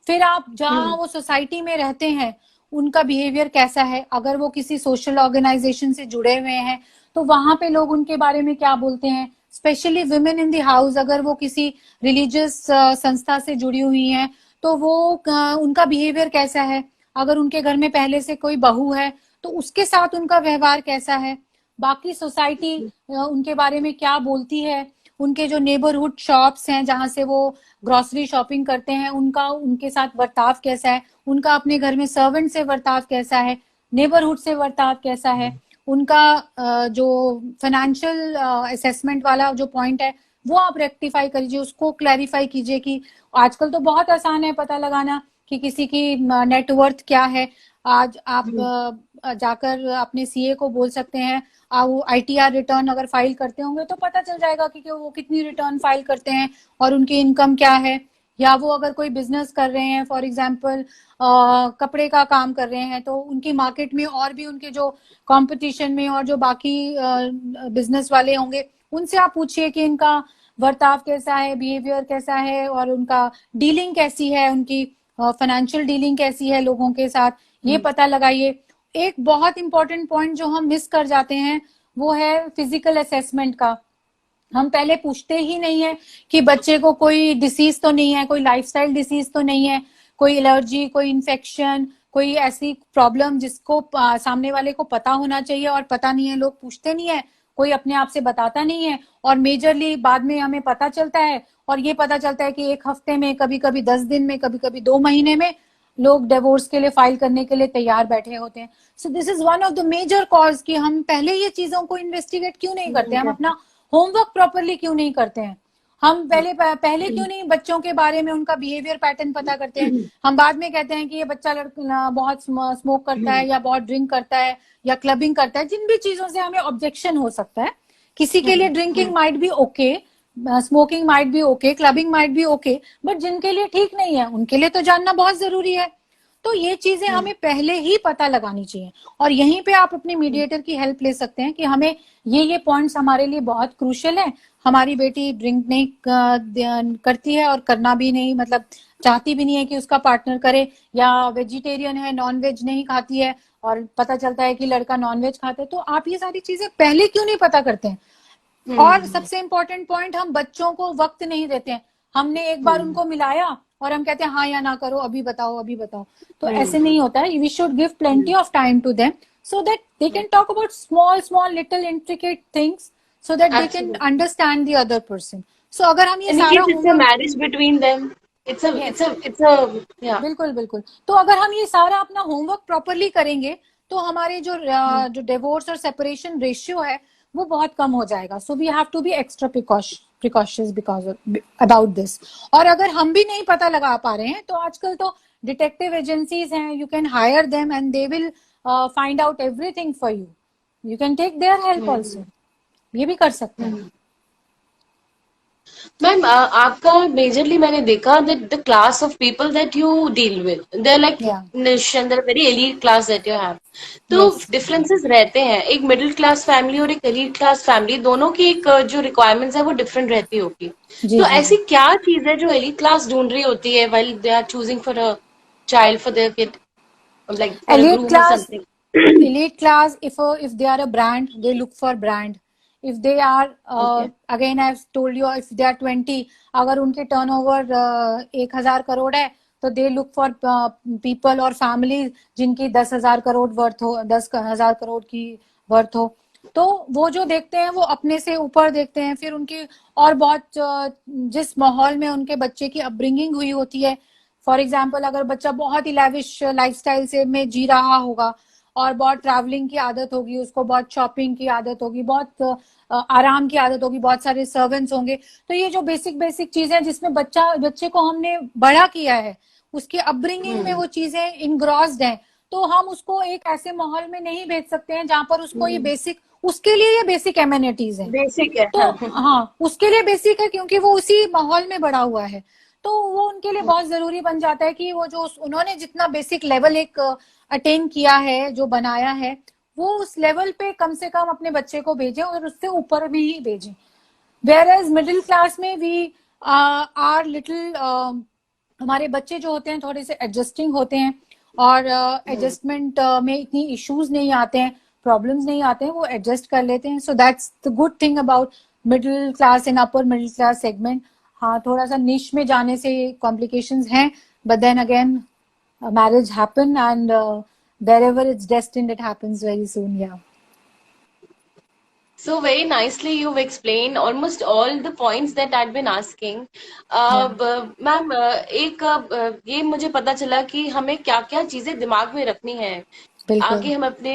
फिर आप जहाँ वो सोसाइटी में रहते हैं उनका बिहेवियर कैसा है. अगर वो किसी सोशल ऑर्गेनाइजेशन से जुड़े हुए हैं तो वहां पे लोग उनके बारे में क्या बोलते हैं. Specially women in the house, अगर वो किसी रिलीजियस संस्था से जुड़ी हुई हैं तो वो उनका बिहेवियर कैसा है. अगर उनके घर में पहले से कोई बहू है तो उसके साथ उनका व्यवहार कैसा है. बाकी सोसाइटी उनके बारे में क्या बोलती है. उनके जो नेबरहुड शॉप्स हैं जहां से वो ग्रोसरी शॉपिंग करते हैं, उनके साथ बर्ताव कैसा है. उनका अपने घर में सर्वेंट से बर्ताव कैसा है, नेबरहुड से बर्ताव कैसा है. उनका जो फाइनेंशियल असेसमेंट वाला जो पॉइंट है वो आप रेक्टिफाई करिए, उसको क्लैरिफाई कीजिए. कि आजकल तो बहुत आसान है पता लगाना कि किसी की नेटवर्थ क्या है. आज आप जाकर अपने सीए को बोल सकते हैं, वो आईटीआर रिटर्न अगर फाइल करते होंगे तो पता चल जाएगा कि वो कितनी रिटर्न फाइल करते हैं और उनकी इनकम क्या है. या वो अगर कोई बिजनेस कर रहे हैं, फॉर एग्जांपल कपड़े का काम कर रहे हैं, तो उनकी मार्केट में और भी उनके जो कंपटीशन में और जो बाकी बिजनेस वाले होंगे उनसे आप पूछिए कि इनका बर्ताव कैसा है, बिहेवियर कैसा है और उनका डीलिंग कैसी है, उनकी फाइनेंशियल डीलिंग कैसी है लोगों के साथ. ये पता लगाइए. एक बहुत इंपॉर्टेंट पॉइंट जो हम मिस कर जाते हैं वो है फिजिकल असेसमेंट का. हम पहले पूछते ही नहीं है कि बच्चे को कोई डिसीज तो नहीं है, कोई लाइफस्टाइल डिसीज तो नहीं है, कोई एलर्जी, कोई इन्फेक्शन, कोई ऐसी प्रॉब्लम जिसको सामने वाले को पता होना चाहिए और पता नहीं है. लोग पूछते नहीं है, कोई अपने आप से बताता नहीं है और मेजरली बाद में हमें पता चलता है. और ये पता चलता है कि एक हफ्ते में, कभी कभी 10 दिन में, कभी कभी 2 महीने में लोग डिवोर्स के लिए फाइल करने के लिए तैयार बैठे होते हैं. So this is one of the major cause कि हम पहले ये चीजों को इन्वेस्टिगेट क्यों नहीं करते. हम अपना होमवर्क प्रॉपरली क्यों नहीं करते हैं. हम पहले क्यों नहीं बच्चों के बारे में उनका बिहेवियर पैटर्न पता करते हैं. हम बाद में कहते हैं कि ये बच्चा बहुत स्मोक करता है या बहुत ड्रिंक करता है या क्लबिंग करता है. जिन भी चीजों से हमें ऑब्जेक्शन हो सकता है, किसी के लिए drinking might be okay, smoking might be okay, clubbing might be okay, but जिनके लिए ठीक नहीं है उनके लिए तो जानना बहुत जरूरी है. तो ये चीजें हमें पहले ही पता लगानी चाहिए, और यहीं पे आप अपने मीडिएटर की हेल्प ले सकते हैं कि हमें ये पॉइंट्स हमारे लिए बहुत क्रूशियल है। हमारी बेटी ड्रिंक नहीं करती है और करना भी नहीं, मतलब चाहती भी नहीं है कि उसका पार्टनर करे, या वेजिटेरियन है, नॉन वेज नहीं खाती है, और पता चलता है कि लड़का नॉन वेज खाता है। तो आप ये सारी चीजें पहले क्यों नहीं पता करते हैं? और सबसे इम्पोर्टेंट पॉइंट, हम बच्चों को वक्त नहीं देते हैं। हमने एक बार उनको मिलाया और हम कहते हैं हाँ या ना करो, अभी बताओ अभी बताओ। तो ऐसे नहीं होता है। We should give plenty of time to them so that they can talk about small little intricate things so that they can Absolutely. understand the other person. So अगर हम ये In सारा case it's a homework, marriage between them, yes, it's a yeah. बिल्कुल बिल्कुल, तो अगर हम ये सारा अपना होमवर्क प्रॉपरली करेंगे तो हमारे जो डिवोर्स और सेपरेशन रेशियो है वो बहुत कम हो जाएगा। So we have to be extra precautions because about this. और अगर हम भी नहीं पता लगा पा रहे हैं तो आजकल तो डिटेक्टिव एजेंसीज हैं, you can hire them and they will find out everything for you. You can take their help also, ये भी कर सकते हैं। मैम आपका मेजरली मैंने देखा that the class of people that you deal with they're like या niche and they're very elite class that you have. तो यस डिफरेंसेस रहते हैं, एक मिडिल क्लास फैमिली और एक एलीट क्लास फैमिली दोनों की एक जो रिक्वायरमेंट्स है वो डिफरेंट रहती होगी। जी तो जी ऐसी क्या चीज है जो एलीट क्लास ढूंढ रही होती है while they are choosing for a child for their kid, like for a elite groom or class, something? elite class, if they are a brand, they look for brand. If they are Okay. again I've told you, if they are 20, अगर उनके turnover 1,000 crore है तो they look for people और family जिनकी 10,000 crore worth हो, 10,000 करोड़ की worth हो। तो वो जो देखते हैं वो अपने से ऊपर देखते हैं। फिर उनकी और बहुत जिस माहौल में उनके बच्चे की अपब्रिंगिंग हुई होती है, फॉर एग्जाम्पल अगर बच्चा बहुत ही लैविश लाइफस्टाइल से में जी रहा होगा और बहुत ट्रैवलिंग की आदत होगी, उसको बहुत शॉपिंग की आदत होगी, बहुत आराम की आदत होगी, बहुत सारे सर्वेंट्स होंगे, तो ये जो बेसिक बेसिक चीजें जिसमें बच्चे को हमने बड़ा किया है, उसकी अपब्रिंगिंग में वो चीजें इनग्रॉस्ड हैं, तो हम उसको एक ऐसे माहौल में नहीं भेज सकते हैं जहां पर उसको ये बेसिक, उसके लिए ये बेसिक एमेनिटीज हैं। बेसिक है। तो हाँ, उसके लिए बेसिक है क्योंकि वो उसी माहौल में बड़ा हुआ है। तो वो उनके लिए बहुत जरूरी बन जाता है कि वो जो उन्होंने जितना बेसिक लेवल एक अटेन किया है, जो बनाया है, वो उस लेवल पे कम से कम अपने बच्चे को भेजें और उससे ऊपर भी ही भेजें। वेयर एज मिडिल क्लास में वी आर लिटिल, हमारे बच्चे जो होते हैं थोड़े से एडजस्टिंग होते हैं, और एडजस्टमेंट में इतनी इश्यूज नहीं आते हैं, प्रॉब्लम्स नहीं आते हैं, वो एडजस्ट कर लेते हैं। So that's the good thing about middle class and upper middle class segment. हाँ, थोड़ा सा निश में जाने से कॉम्प्लिकेशंस हैं, but then again marriage happen, and wherever it's destined it happens very soon. Yeah. So very nicely you've explained almost all the points that I'd been asking. Yeah. Ma'am एक ये मुझे पता चला कि हमें क्या क्या चीजें दिमाग में रखनी है बिल्कुल। आगे हम अपने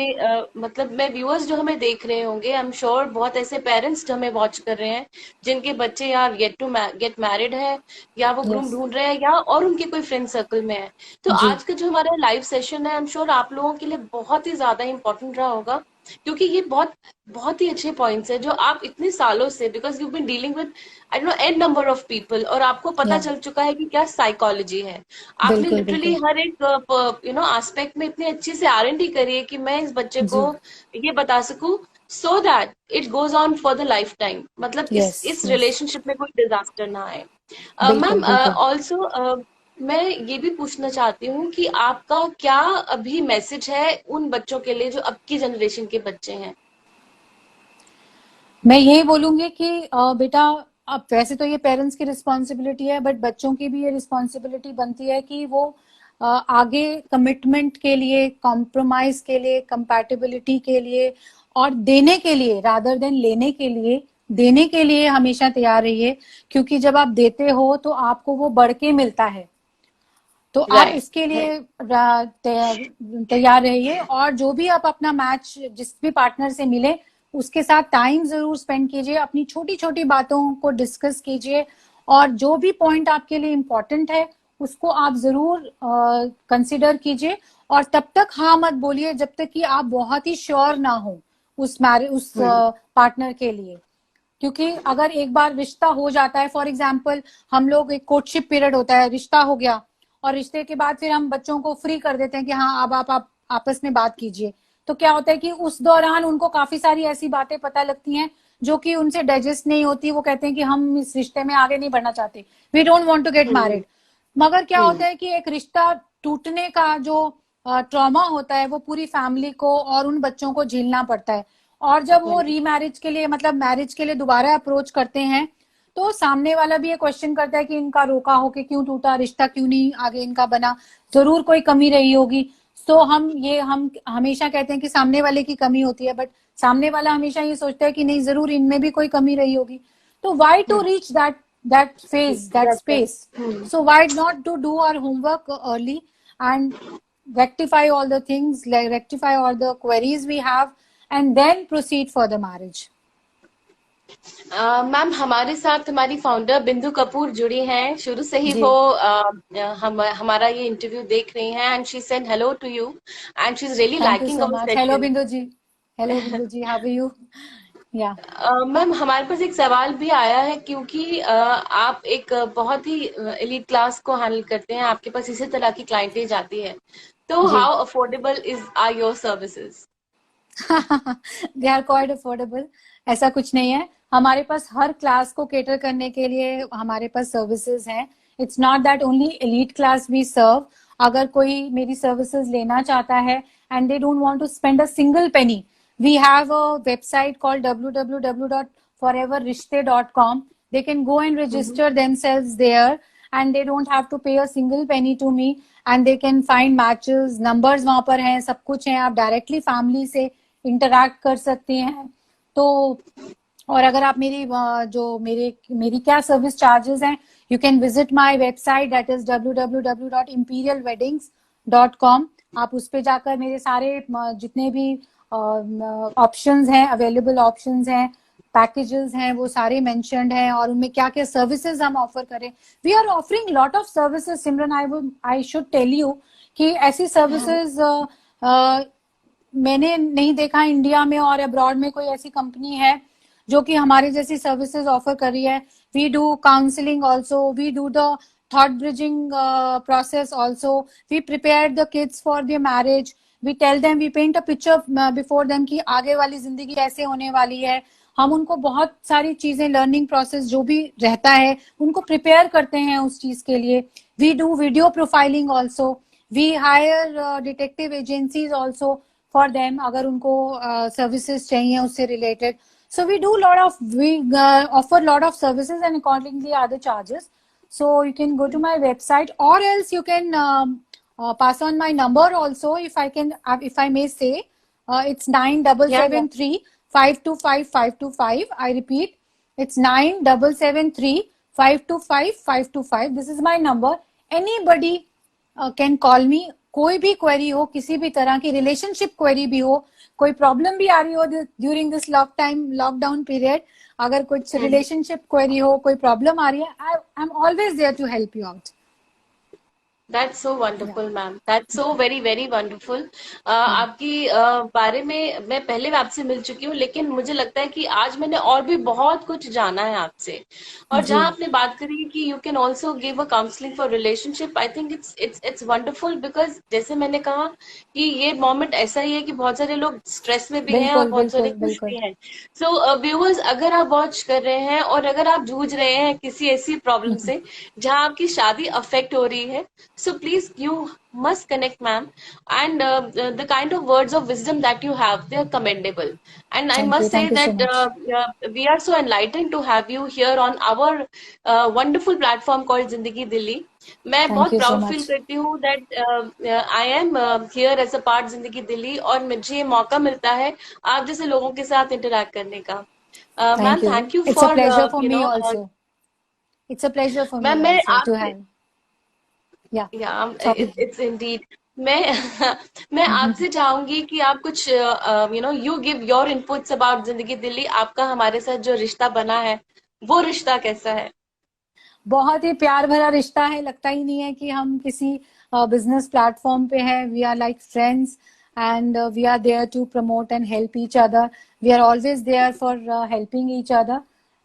मतलब मैं व्यूअर्स जो हमें देख रहे होंगे, आई एम श्योर बहुत ऐसे पेरेंट्स हमें वॉच कर रहे हैं जिनके बच्चे यार येट टू गेट मैरिड है या वो ग्रूम यस ढूंढ रहे हैं या और उनके कोई फ्रेंड सर्कल में है। तो जी आज का जो हमारा लाइव सेशन है आई एम श्योर आप लोगों के लिए बहुत ही ज्यादा इंपॉर्टेंट रहा होगा क्योंकि ये बहुत बहुत ही अच्छे पॉइंट्स है जो आप इतने सालों से because you been dealing with I know an number of people और आपको पता या चल चुका है कि क्या साइकोलॉजी है। आपने बिल्कुल लिटरली बिल्कुल हर एक एस्पेक्ट में इतनी अच्छी से R&D करी है कि मैं इस बच्चे को जी ये बता सकूं so that it goes on for the life time, मतलब यस इस यस रिलेशनशिप में कोई डिजास्टर ना आए। बिल्कुल मैम बिल्कुल। ऑल्सो मैं ये भी पूछना चाहती हूँ कि आपका क्या अभी मैसेज है उन बच्चों के लिए जो अब की जनरेशन के बच्चे हैं। मैं यही बोलूंगी कि बेटा, अब वैसे तो ये पेरेंट्स की रिस्पॉन्सिबिलिटी है, बट बच्चों की भी ये रिस्पॉन्सिबिलिटी बनती है कि वो आगे कमिटमेंट के लिए, कॉम्प्रोमाइज के लिए, कंपैटिबिलिटी के लिए और देने के लिए रादर देन लेने के लिए, देने के लिए हमेशा तैयार रहिए, क्योंकि जब आप देते हो तो आपको वो बढ़ के मिलता है। तो आप राइट। इसके लिए तैयार रहिए, और जो भी आप अपना मैच जिस भी पार्टनर से मिले उसके साथ टाइम जरूर स्पेंड कीजिए, अपनी छोटी छोटी बातों को डिस्कस कीजिए, और जो भी पॉइंट आपके लिए इम्पोर्टेंट है उसको आप जरूर कंसिडर कीजिए। और तब तक हाँ मत बोलिए जब तक कि आप बहुत ही श्योर ना हो उस पार्टनर के लिए। क्योंकि अगर एक बार रिश्ता हो जाता है, फॉर एग्जाम्पल हम लोग, एक कोर्टशिप पीरियड होता है, रिश्ता हो गया और रिश्ते के बाद फिर हम बच्चों को फ्री कर देते हैं कि हाँ अब आप आपस में बात कीजिए। तो क्या होता है कि उस दौरान उनको काफी सारी ऐसी बातें पता लगती हैं जो कि उनसे डाइजेस्ट नहीं होती। वो कहते हैं कि हम इस रिश्ते में आगे नहीं बढ़ना चाहते, we don't want to get hmm. Married. मगर क्या हम्म। होता है कि एक रिश्ता टूटने का जो ट्रॉमा होता है वो पूरी फैमिली को और उन बच्चों को झेलना पड़ता है। और जब वो रीमैरिज के लिए मतलब मैरिज के लिए दोबारा अप्रोच करते हैं तो सामने वाला भी ये क्वेश्चन करता है कि इनका रोका होके क्यों टूटा, रिश्ता क्यों नहीं आगे इनका बना, जरूर कोई कमी रही होगी। तो हम हमेशा कहते हैं कि सामने वाले की कमी होती है, बट सामने वाला हमेशा ये सोचता है कि नहीं जरूर इनमें भी कोई कमी रही होगी। तो why to reach that phase that space? So why not to do our homework early and rectify all the things, like rectify all the queries we have, and then proceed for the marriage. Ma'am हमारे साथ हमारी founder बिंदु कपूर जुड़ी हैं, शुरू से ही जी, वो हमारा ये इंटरव्यू देख रही हैं, and she said hello to you and she is really thank you liking so our much. Hello session. Bindu ji. Hello Bindu ji, how are you? Yeah. Ma'am हमारे पास एक सवाल भी आया है, क्योंकि आप एक बहुत ही एलीट क्लास को हैंडल करते हैं, आपके पास इसी तरह की क्लाइंटेज आती है, तो जी. How affordable is are your services? They are quite affordable. ऐसा कुछ नहीं है, हमारे पास हर क्लास को केटर करने के लिए हमारे पास सर्विसेज हैं। It's not that only elite class we serve. अगर कोई मेरी सर्विसेज लेना चाहता है and they don't want to spend a single penny, we have a website called www.foreverrishte.com. They can go and register themselves there and they don't have to pay a single penny to me and they can find matches, numbers वहां पर हैं, सब कुछ है। आप directly family से interact कर सकते हैं। तो और अगर आप मेरी क्या सर्विस चार्जेस हैं, you can visit my website that is www.imperialweddings.com। आप उस पे जाकर मेरे सारे जितने भी ऑप्शंस हैं, अवेलेबल ऑप्शंस हैं, पैकेजेस हैं, वो सारे मेंशन्ड हैं और उनमें क्या क्या सर्विसेज हम ऑफर करें। We are offering lot of services Simran. I should tell you कि ऐसी सर्विसेज मैंने नहीं देखा इंडिया में और अब्रॉड में कोई ऐसी कंपनी है जो कि हमारे जैसी सर्विसेज ऑफर कर रही है। We do counselling also, we do the thought bridging process also, we prepare the kids for their marriage, we tell them, we paint a picture before them कि आगे वाली जिंदगी ऐसे होने वाली है। हम उनको बहुत सारी चीजें, लर्निंग प्रोसेस जो भी रहता है उनको प्रिपेयर करते हैं उस चीज के लिए। We do video profiling also, we hire detective agencies also for them अगर उनको सर्विसेज चाहिए उससे related. So we offer lot of services and accordingly are the charges. So you can go to my website or else you can pass on my number also if I may say. It's या 9773 525 525. I repeat, it's 9773 525 525. This is my number. Anybody can call मी। कोई भी query हो, किसी भी तरह की relationship query भी हो, कोई प्रॉब्लम भी आ रही हो ड्यूरिंग दिस लॉकडाउन पीरियड, अगर कुछ रिलेशनशिप क्वेरी हो, कोई प्रॉब्लम आ रही है, I am always there to help you out. That's so wonderful ma'am, that's so very very wonderful. या आपकी बारे में मैं पहले भी आपसे मिल चुकी हूँ, लेकिन मुझे लगता है कि आज मैंने और भी बहुत कुछ जाना है आपसे। और जी, जहाँ आपने बात करी कि you can also give a counselling for relationship, I think it's wonderful, because जैसे मैंने कहा कि ये मोमेंट ऐसा ही है कि बहुत सारे लोग स्ट्रेस में भी हैं और बिल्कुल बहुत सारे बिल्कुल खुश बिल्कुल। भी हैं। सो व्यूअर्स, अगर आप वॉच कर रहे हैं और अगर आप जूझ रहे हैं किसी ऐसी प्रॉब्लम से जहाँ आपकी शादी अफेक्ट हो रही है, so please you must connect ma'am, and the kind of words of wisdom that you have, they are commendable, and I must say thank you so that much. we are so enlightened to have you here on our wonderful platform called Zindagi Dilli. मैं thank बहुत you so proud feel much. करती हूँ that I am here as a part Zindagi Dilli, और मुझे ये मौका मिलता है आप जैसे लोगों के साथ इंटरेक्ट करने का। Ma'am thank you, thank you it's a for pleasure for you me know. Also. It's a pleasure for me ma'am मैं ऑल्सो टू आपसे, हैव। या या सॉरी। इट्स इंडीड, मैं मैं आपसे चाहूंगी कि आप कुछ you give your inputs about जिंदगी दिल्ली, आपका हमारे साथ जो रिश्ता बना है वो रिश्ता कैसा है? बहुत ही प्यार भरा रिश्ता है, लगता ही नहीं है कि हम किसी बिजनेस प्लेटफॉर्म पे हैं। We are like friends and we are there to promote and help each other. We are always there for helping each other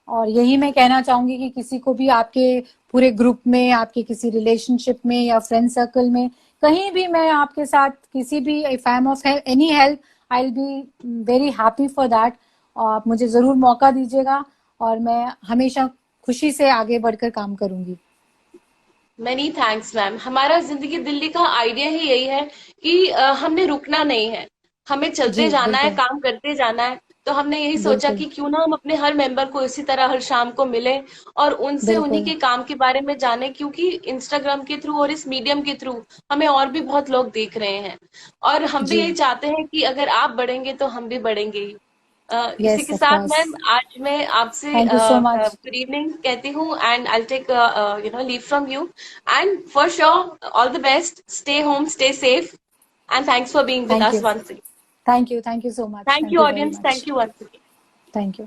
और यही मैं कहना चाहूंगी कि किसी को भी आपके पूरे ग्रुप में, आपके किसी रिलेशनशिप में या फ्रेंड सर्कल में, कहीं भी मैं आपके साथ किसी भी, if I am of any help, I will be very happy for that. और आप मुझे जरूर मौका दीजिएगा और मैं हमेशा खुशी से आगे बढ़कर काम करूंगी। Many thanks ma'am. हमारा जिंदगी दिल्ली का आइडिया ही यही है कि हमने रुकना नहीं है, हमें चलते जी जाना है, बिल्कुल। काम करते जाना है। तो हमने यही सोचा बिल्कुल। कि क्यों ना हम अपने हर मेंबर को इसी तरह हर शाम को मिलें और उनसे उन्हीं बिल्कुल। के काम के बारे में जाने, क्योंकि इंस्टाग्राम के थ्रू और इस मीडियम के थ्रू हमें और भी बहुत लोग देख रहे हैं और हम भी जी। यही चाहते हैं कि अगर आप बढ़ेंगे तो हम भी बढ़ेंगे ही। इसी यस के ऑफ साथ कोर्स। मैम आज मैं आपसे thank you so much. Good evening कहती हूँ and I take leave from you and for sure all the best, stay home, stay safe and thanks for being with thank us you. Once again. Thank you. Thank you so much. Thank thank you you very audience, much. Thank you once again. Thank you.